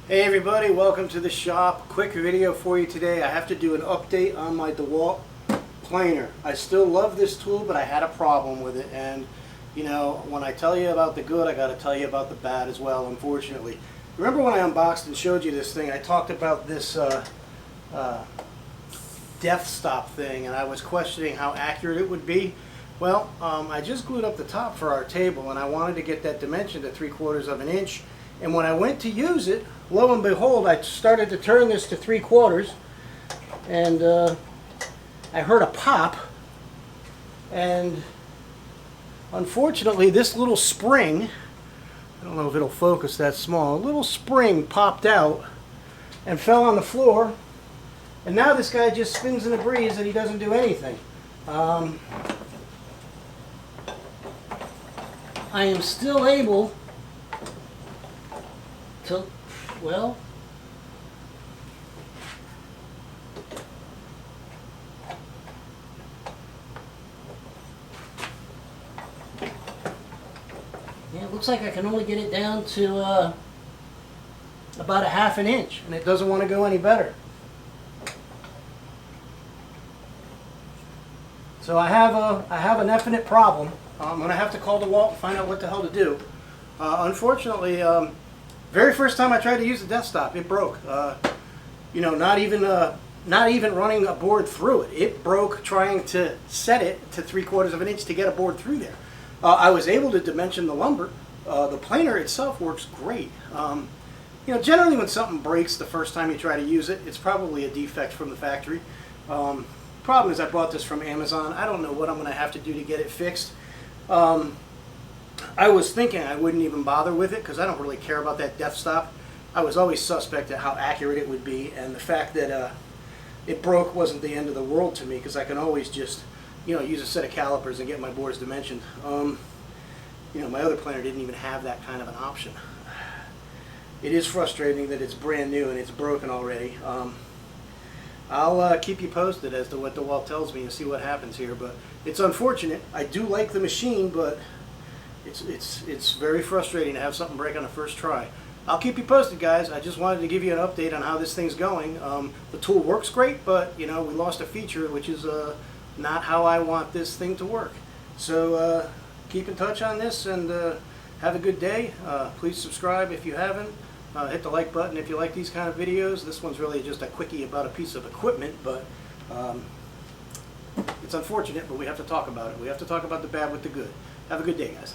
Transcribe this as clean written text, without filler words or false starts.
Hey everybody, welcome to the shop. Quick video for you today. I have to do an update on my Dewalt planer. I still love this tool, but I had a problem with it, and you know, when I tell you about the good, I got to tell you about the bad as well, unfortunately. Remember when I unboxed and showed you this thing, I talked about this death stop thing, and I was questioning how accurate it would be. Well, I just glued up the top for our table, and I wanted to get that dimension to 3/4 of an inch. And when I went to use it, lo and behold, I started to turn this to 3/4, and I heard a pop, and unfortunately this little spring, I don't know if it'll focus that small, a little spring popped out and fell on the floor, and now this guy just spins in a breeze and he doesn't do anything. I am still able to, well, yeah, it looks like I can only get it down to about 1/2 inch, and it doesn't want to go any better. So I have a definite problem. I'm going to have to call Dewalt and find out what the hell to do. Unfortunately, very first time I tried to use the death stop, it broke. You know, not even running a board through it. It broke trying to set it to 3/4 of an inch to get a board through there. I was able to dimension the lumber. The planer itself works great. You know, generally when something breaks the first time you try to use it, it's probably a defect from the factory. Problem is I bought this from Amazon. I don't know what I'm going to have to do to get it fixed. I was thinking I wouldn't even bother with it because I don't really care about that death stop. I was always suspect at how accurate it would be, and the fact that it broke wasn't the end of the world to me because I can always just, you know, use a set of calipers and get my boards dimensioned. You know, my other planer didn't even have that kind of an option. It is frustrating that it's brand new and it's broken already. I'll keep you posted as to what Dewalt tells me and see what happens here, but it's unfortunate. I do like the machine, but it's very frustrating to have something break on the first try. I'll keep you posted, guys. I just wanted to give you an update on how this thing's going. The tool works great, but you know, we lost a feature, which is not how I want this thing to work. So keep in touch on this, and have a good day. Please subscribe if you haven't. Hit the like button if you like these kind of videos. This one's really just a quickie about a piece of equipment, but it's unfortunate, but we have to talk about it. We have to talk about the bad with the good. Have a good day, guys.